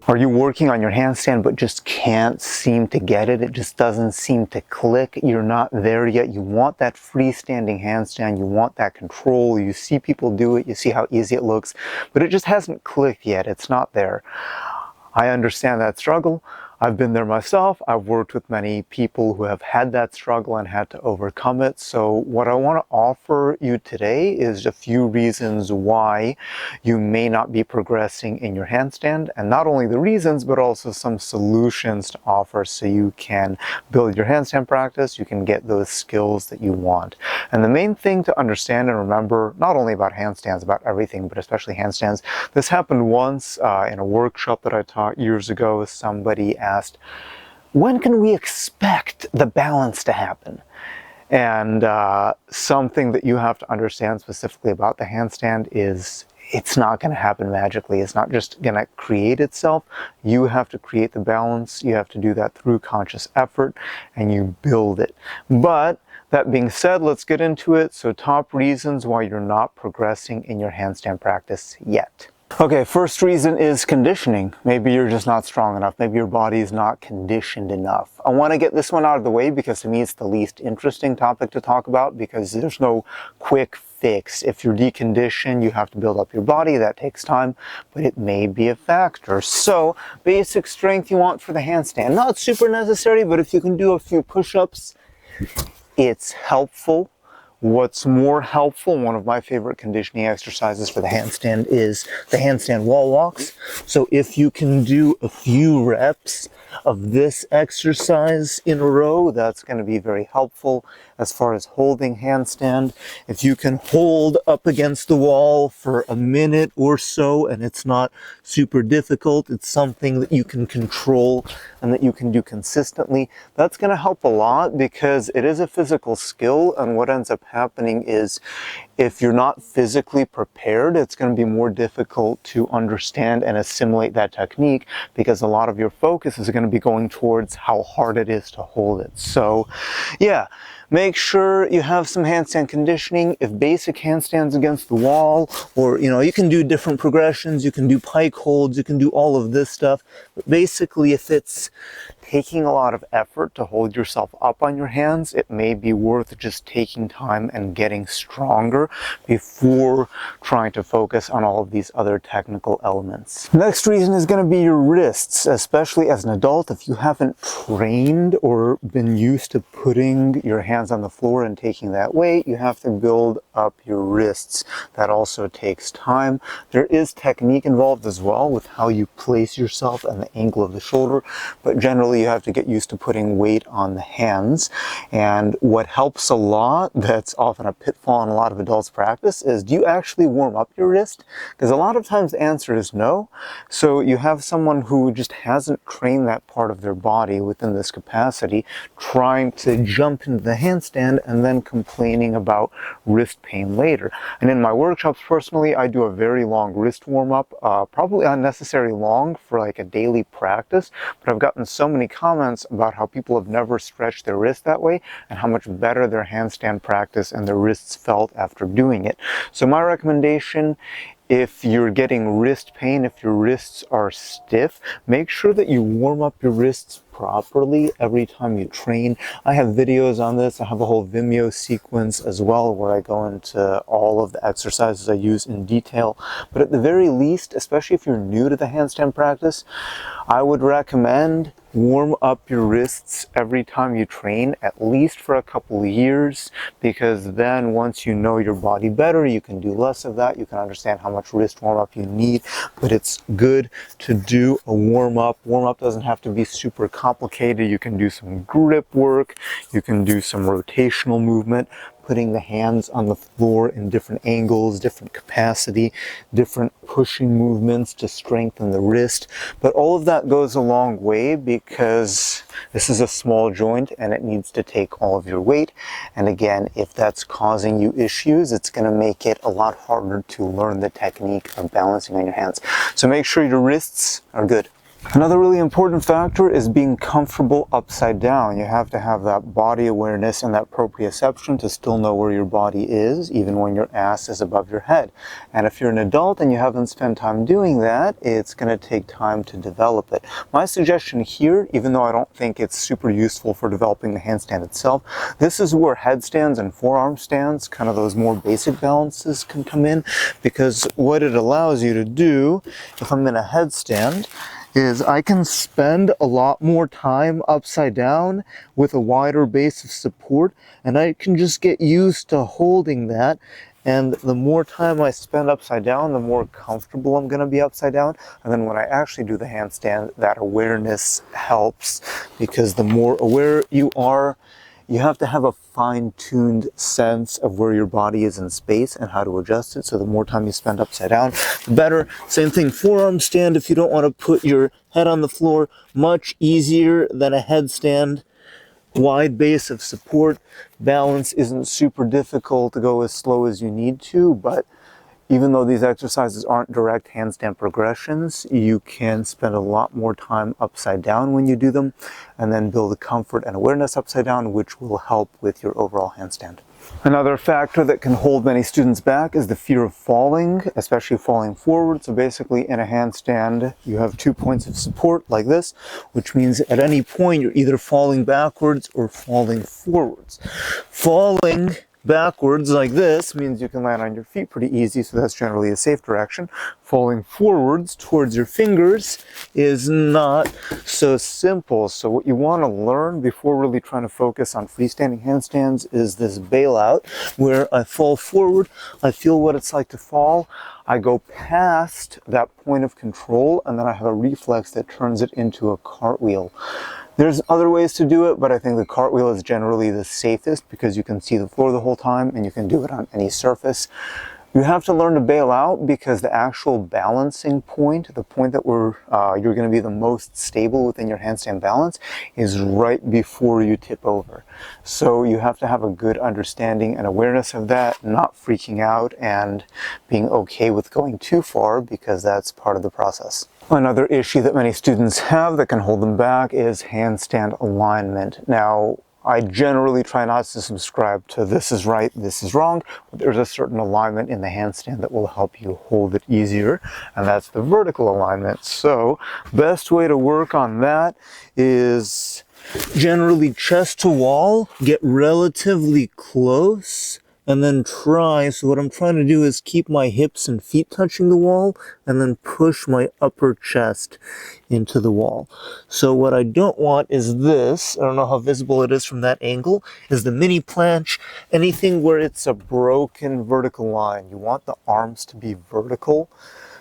Are you working on your handstand but just can't seem to get it? It just doesn't seem to click. You're not there yet. You want that freestanding handstand. You want that control. You see people do it. You see how easy it looks, but it just hasn't clicked yet. It's not there. I understand that struggle. I've been there myself. I've worked with many people who have had that struggle and had to overcome it. So what I want to offer you today is a few reasons why you may not be progressing in your handstand, and not only the reasons, but also some solutions to offer so you can build your handstand practice, you can get those skills that you want. And the main thing to understand and remember, not only about handstands, about everything, but especially handstands, this happened once in a workshop that I taught years ago. Somebody asked, when can we expect the balance to happen? And something that you have to understand specifically about the handstand is it's not going to happen magically. It's not just going to create itself. You have to create the balance. You have to do that through conscious effort, and you build it. But that being said, let's get into it. So top reasons why you're not progressing in your handstand practice yet. Okay, first reason is conditioning. Maybe you're just not strong enough. Maybe your body is not conditioned enough. I want to get this one out of the way because to me it's the least interesting topic to talk about, because there's no quick fix. If you're deconditioned, you have to build up your body. That takes time, but it may be a factor. So basic strength you want for the handstand. Not super necessary, but if you can do a few push-ups, it's helpful. What's more helpful, one of my favorite conditioning exercises for the handstand is the handstand wall walks. So if you can do a few reps of this exercise in a row, that's going to be very helpful as far as holding handstand. If you can hold up against the wall for a minute or so and it's not super difficult, it's something that you can control and that you can do consistently, that's going to help a lot because it is a physical skill. And what ends up happening is if you're not physically prepared, it's going to be more difficult to understand and assimilate that technique because a lot of your focus is going to be going towards how hard it is to hold it. So yeah, make sure you have some handstand conditioning. If basic handstands against the wall, or you can do different progressions, you can do pike holds, you can do all of this stuff. But basically, if it's taking a lot of effort to hold yourself up on your hands, it may be worth just taking time and getting stronger before trying to focus on all of these other technical elements. Next reason is going to be your wrists, especially as an adult. If you haven't trained or been used to putting your hands on the floor and taking that weight, you have to build up your wrists. That also takes time. There is technique involved as well with how you place yourself and the angle of the shoulder, but generally you have to get used to putting weight on the hands. And what helps a lot, that's often a pitfall in a lot of adults practice, is do you actually warm up your wrist? Because a lot of times the answer is no. So you have someone who just hasn't trained that part of their body within this capacity, trying to jump into the handstand and then complaining about wrist pain later. And in my workshops, personally, I do a very long wrist warm-up, probably unnecessarily long for like a daily practice, but I've gotten so many comments about how people have never stretched their wrist that way and how much better their handstand practice and their wrists felt after doing it. So my recommendation, if you're getting wrist pain, if your wrists are stiff, make sure that you warm up your wrists properly every time you train. I have videos on this. I have a whole Vimeo sequence as well where I go into all of the exercises I use in detail. But at the very least, especially if you're new to the handstand practice, I would recommend warm up your wrists every time you train, at least for a couple of years, because then once you know your body better, you can do less of that. You can understand how much wrist warm up you need, but it's good to do a warm up. Warm up doesn't have to be super complicated. You can do some grip work, you can do some rotational movement, putting the hands on the floor in different angles, different capacity, different pushing movements to strengthen the wrist. But all of that goes a long way because this is a small joint and it needs to take all of your weight. And again, if that's causing you issues, it's going to make it a lot harder to learn the technique of balancing on your hands. So make sure your wrists are good. Another really important factor is being comfortable upside down. You have to have that body awareness and that proprioception to still know where your body is, even when your ass is above your head. And if you're an adult and you haven't spent time doing that, it's going to take time to develop it. My suggestion here, even though I don't think it's super useful for developing the handstand itself, this is where headstands and forearm stands, kind of those more basic balances, can come in, because what it allows you to do, if I'm in a headstand, is I can spend a lot more time upside down with a wider base of support, and I can just get used to holding that. And the more time I spend upside down, the more comfortable I'm going to be upside down. And then when I actually do the handstand, that awareness helps, because the more aware you are, you have to have a fine-tuned sense of where your body is in space and how to adjust it. So the more time you spend upside down, the better. Same thing, forearm stand, if you don't want to put your head on the floor, much easier than a headstand. Wide base of support. Balance isn't super difficult to go as slow as you need to, but even though these exercises aren't direct handstand progressions, you can spend a lot more time upside down when you do them, and then build a comfort and awareness upside down, which will help with your overall handstand. Another factor that can hold many students back is the fear of falling, especially falling forward. So basically in a handstand, you have 2 points of support like this, which means at any point you're either falling backwards or falling forwards. Falling backwards like this means you can land on your feet pretty easy, so that's generally a safe direction. Falling forwards towards your fingers is not so simple. So what you want to learn before really trying to focus on freestanding handstands is this bailout, where I fall forward, I feel what it's like to fall, I go past that point of control, and then I have a reflex that turns it into a cartwheel. There's other ways to do it, but I think the cartwheel is generally the safest because you can see the floor the whole time and you can do it on any surface. You have to learn to bail out because the actual balancing point, the point that you're going to be the most stable within your handstand balance, is right before you tip over. So you have to have a good understanding and awareness of that, not freaking out and being okay with going too far, because that's part of the process. Another issue that many students have that can hold them back is handstand alignment. Now, I generally try not to subscribe to this is right, this is wrong, but there's a certain alignment in the handstand that will help you hold it easier, and that's the vertical alignment. So, best way to work on that is generally chest to wall, get relatively close, and then try, so what I'm trying to do is keep my hips and feet touching the wall, and then push my upper chest into the wall. So what I don't want is this, I don't know how visible it is from that angle, is the mini planche, anything where it's a broken vertical line. You want the arms to be vertical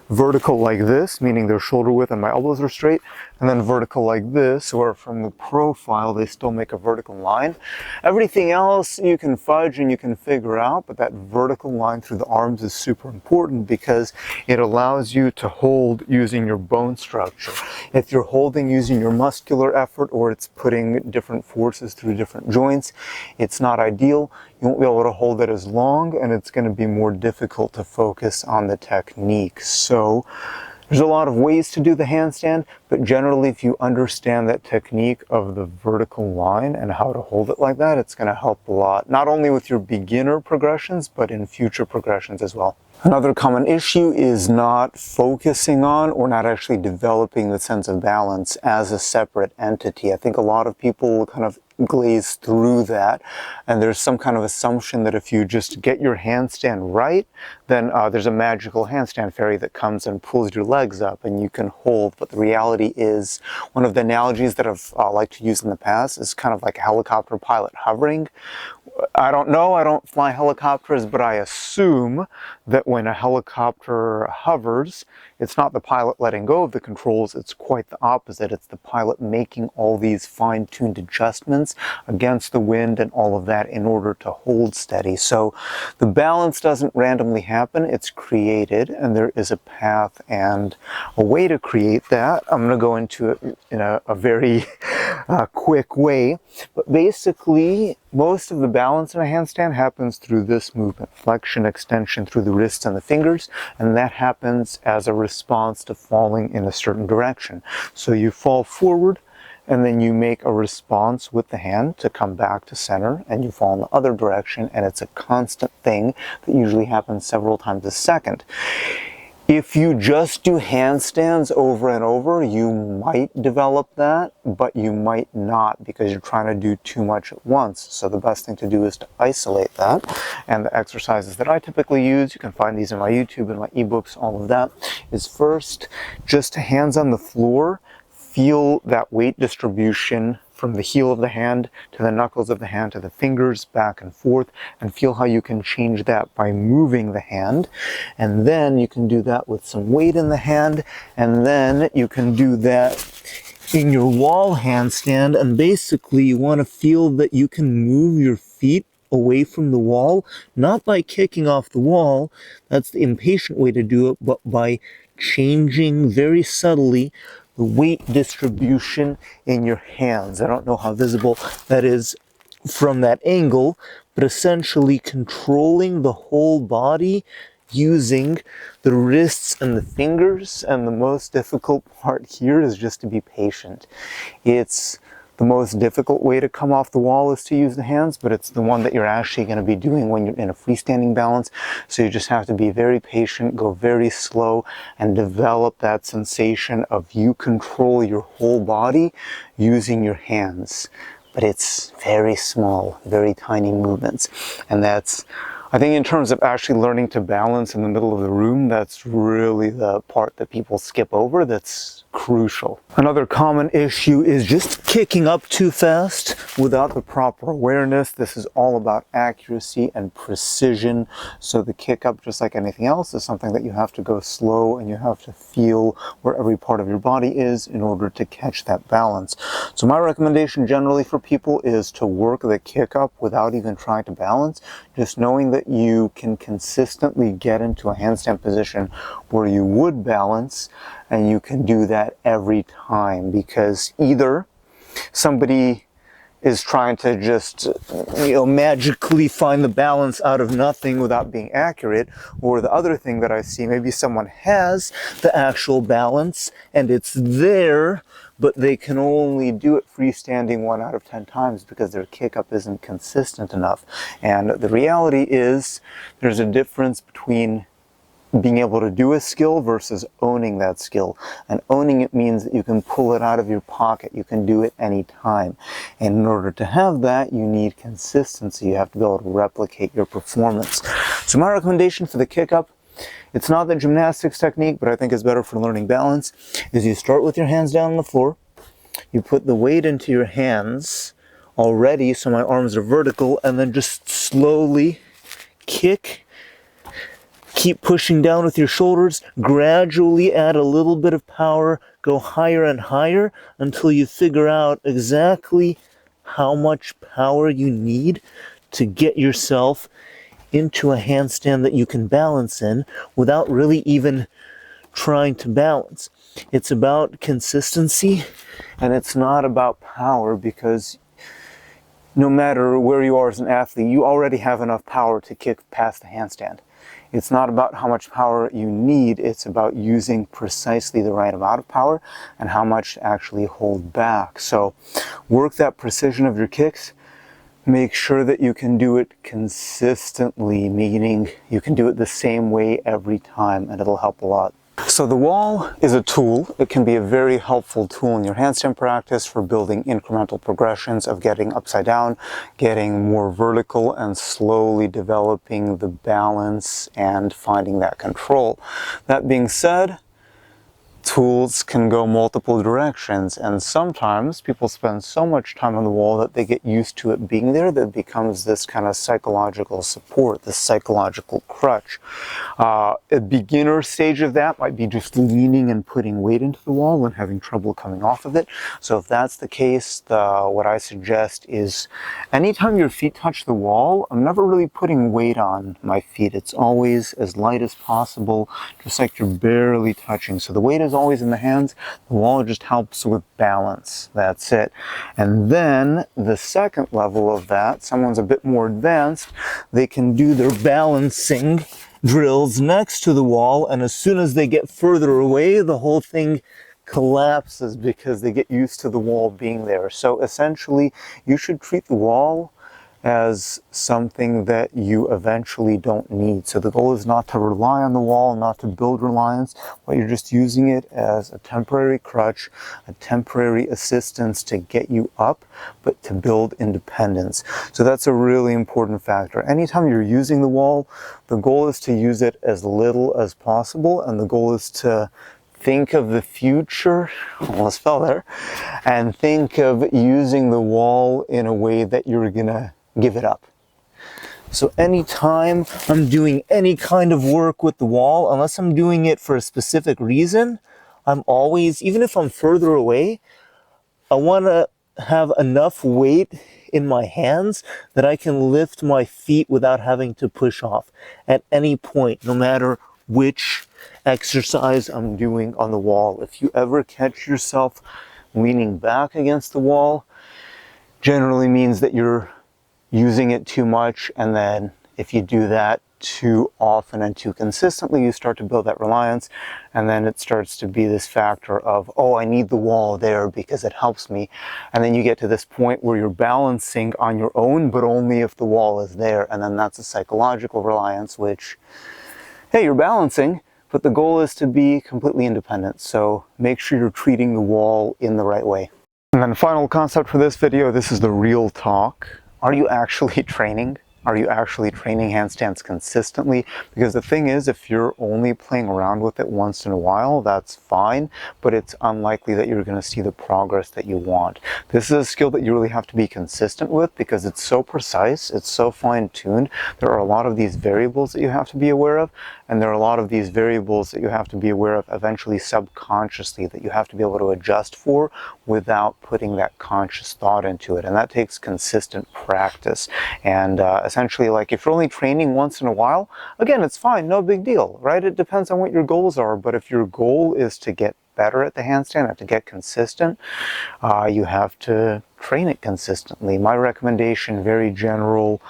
like this, meaning they're shoulder width and my elbows are straight, and then vertical like this, where from the profile they still make a vertical line. Everything else you can fudge and you can figure out, but that vertical line through the arms is super important because it allows you to hold using your bone structure. If you're holding using your muscular effort, or it's putting different forces through different joints, it's not ideal. You won't be able to hold it as long, and it's going to be more difficult to focus on the technique. So there's a lot of ways to do the handstand, but generally if you understand that technique of the vertical line and how to hold it like that, it's going to help a lot, not only with your beginner progressions, but in future progressions as well. Another common issue is not focusing on or not actually developing the sense of balance as a separate entity. I think a lot of people kind of glaze through that, and there's some kind of assumption that if you just get your handstand right, then there's a magical handstand fairy that comes and pulls your legs up and you can hold. But the reality is, one of the analogies that I've liked to use in the past is kind of like a helicopter pilot hovering. I don't know, I don't fly helicopters, but I assume that when a helicopter hovers, it's not the pilot letting go of the controls, it's quite the opposite. It's the pilot making all these fine-tuned adjustments against the wind and all of that in order to hold steady. So the balance doesn't randomly happen, it's created, and there is a path and a way to create that. I'm going to go into it in a very quick way, but basically most of the balance in a handstand happens through this movement, flexion, extension through the wrists and the fingers, and that happens as a response to falling in a certain direction. So you fall forward, and then you make a response with the hand to come back to center, and you fall in the other direction, and it's a constant thing that usually happens several times a second. If you just do handstands over and over, you might develop that, but you might not, because you're trying to do too much at once. So the best thing to do is to isolate that. And the exercises that I typically use, you can find these in my YouTube and my ebooks, all of that, is first just hands on the floor. Feel that weight distribution from the heel of the hand to the knuckles of the hand to the fingers, back and forth, and feel how you can change that by moving the hand. And then you can do that with some weight in the hand, and then you can do that in your wall handstand. And basically you want to feel that you can move your feet away from the wall, not by kicking off the wall, that's the impatient way to do it, but by changing very subtly the weight distribution in your hands. I don't know how visible that is from that angle, but essentially controlling the whole body using the wrists and the fingers. And the most difficult part here is just to be patient. It's the most difficult way to come off the wall is to use the hands, but it's the one that you're actually going to be doing when you're in a freestanding balance. So you just have to be very patient, go very slow, and develop that sensation of you control your whole body using your hands. But it's very small, very tiny movements. And that's, I think, in terms of actually learning to balance in the middle of the room, that's really the part that people skip over that's crucial. Another common issue is just kicking up too fast without the proper awareness. This is all about accuracy and precision. So the kick up, just like anything else, is something that you have to go slow, and you have to feel where every part of your body is in order to catch that balance. So my recommendation generally for people is to work the kick up without even trying to balance, just knowing that you can consistently get into a handstand position where you would balance, and you can do that every time, because either somebody is trying to just, magically find the balance out of nothing without being accurate, or the other thing that I see, maybe someone has the actual balance and it's there, but they can only do it freestanding 1 out of 10 times because their kick up isn't consistent enough. And the reality is there's a difference between being able to do a skill versus owning that skill. And owning it means that you can pull it out of your pocket. You can do it anytime. And in order to have that, you need consistency. You have to be able to replicate your performance. So my recommendation for the kick up, it's not the gymnastics technique, but I think it's better for learning balance, is you start with your hands down on the floor. You put the weight into your hands already, so my arms are vertical, and then just slowly kick. Keep pushing down with your shoulders, gradually add a little bit of power, go higher and higher until you figure out exactly how much power you need to get yourself into a handstand that you can balance in without really even trying to balance. It's about consistency, and it's not about power, because no matter where you are as an athlete, you already have enough power to kick past the handstand. It's not about how much power you need, it's about using precisely the right amount of power and how much to actually hold back. So work that precision of your kicks. Make sure that you can do it consistently, meaning you can do it the same way every time, and it'll help a lot. So the wall is a tool. It can be a very helpful tool in your handstand practice for building incremental progressions of getting upside down, getting more vertical, and slowly developing the balance and finding that control. That being said, tools can go multiple directions, and sometimes people spend so much time on the wall that they get used to it being there that it becomes this kind of psychological support, this psychological crutch. A beginner stage of that might be just leaning and putting weight into the wall and having trouble coming off of it. So if that's the case, what I suggest is anytime your feet touch the wall, I'm never really putting weight on my feet. It's always as light as possible, just like you're barely touching. So the weight is always in the hands. The wall just helps with balance. That's it. And then the second level of that, someone's a bit more advanced, they can do their balancing drills next to the wall, and as soon as they get further away, the whole thing collapses because they get used to the wall being there. So essentially, you should treat the wall as something that you eventually don't need. So the goal is not to rely on the wall, not to build reliance, but you're just using it as a temporary crutch, a temporary assistance to get you up, but to build independence. So that's a really important factor. Anytime you're using the wall, the goal is to use it as little as possible, and the goal is to think of the future, almost fell there, and think of using the wall in a way that you're gonna give it up. So anytime I'm doing any kind of work with the wall, unless I'm doing it for a specific reason, I'm always, even if I'm further away, I want to have enough weight in my hands that I can lift my feet without having to push off at any point, no matter which exercise I'm doing on the wall. If you ever catch yourself leaning back against the wall, generally means that you're using it too much, and then if you do that too often and too consistently, you start to build that reliance, and then it starts to be this factor of, oh, I need the wall there because it helps me. And then you get to this point where you're balancing on your own, but only if the wall is there, and then that's a psychological reliance, which, hey, you're balancing, but the goal is to be completely independent. So make sure you're treating the wall in the right way. And then final concept for this video, this is the real talk. Are you actually training? Are you actually training handstands consistently? Because the thing is, if you're only playing around with it once in a while, that's fine, but it's unlikely that you're going to see the progress that you want. This is a skill that you really have to be consistent with because it's so precise, it's so fine-tuned. There are a lot of these variables that you have to be aware of, and there are a lot of these variables that you have to be aware of eventually subconsciously that you have to be able to adjust for without putting that conscious thought into it. And that takes consistent practice. And essentially, like if you're only training once in a while, again, it's fine, no big deal, right? It depends on what your goals are. But if your goal is to get better at the handstand and to get consistent, you have to train it consistently. My recommendation, very general,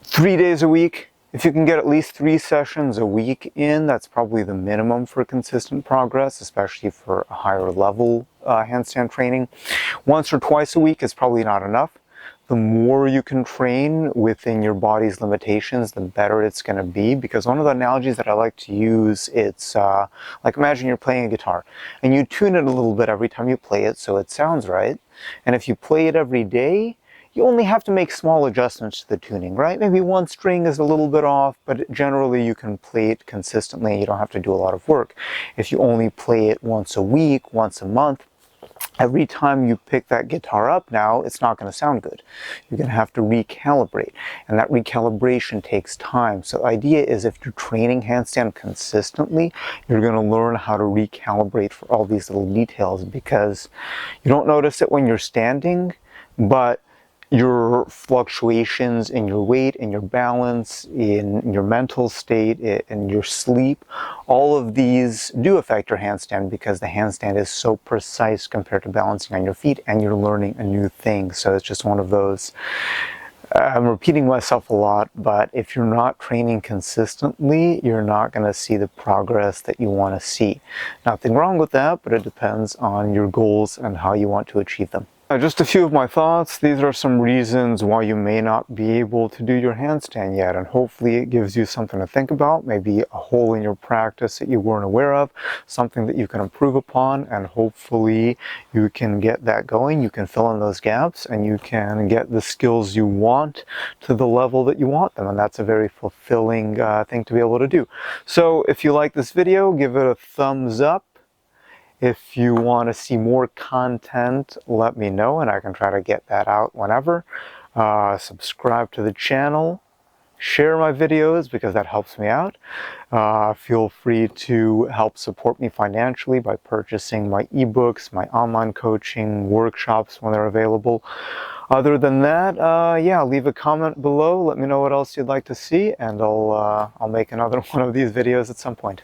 3 days a week. If you can get at least 3 sessions a week in, that's probably the minimum for consistent progress, especially for a higher level handstand training. Once or twice a week is probably not enough. The more you can train within your body's limitations, the better it's going to be. Because one of the analogies that I like to use, it's like imagine you're playing a guitar and you tune it a little bit every time you play it so it sounds right. And if you play it every day, you only have to make small adjustments to the tuning, right? Maybe one string is a little bit off, but generally you can play it consistently. You don't have to do a lot of work. If you only play it once a week, once a month, every time you pick that guitar up now, it's not going to sound good. You're going to have to recalibrate, and that recalibration takes time. So the idea is if you're training handstand consistently, you're going to learn how to recalibrate for all these little details, because you don't notice it when you're standing, but your fluctuations in your weight, in your balance, in your mental state, in your sleep, all of these do affect your handstand because the handstand is so precise compared to balancing on your feet, and you're learning a new thing. So it's just one of those, I'm repeating myself a lot, but if you're not training consistently, you're not going to see the progress that you want to see. Nothing wrong with that, but it depends on your goals and how you want to achieve them. Just a few of my thoughts. These are some reasons why you may not be able to do your handstand yet, and hopefully it gives you something to think about, maybe a hole in your practice that you weren't aware of, something that you can improve upon, and hopefully you can get that going. You can fill in those gaps and you can get the skills you want to the level that you want them, and that's a very fulfilling thing to be able to do. So if you like this video, give it a thumbs up. If you want to see more content, let me know and I can try to get that out whenever. Subscribe to the channel. Share my videos because that helps me out. Feel free to help support me financially by purchasing my ebooks, my online coaching, workshops when they're available. Other than that, yeah, leave a comment below. Let me know what else you'd like to see, and I'll make another one of these videos at some point.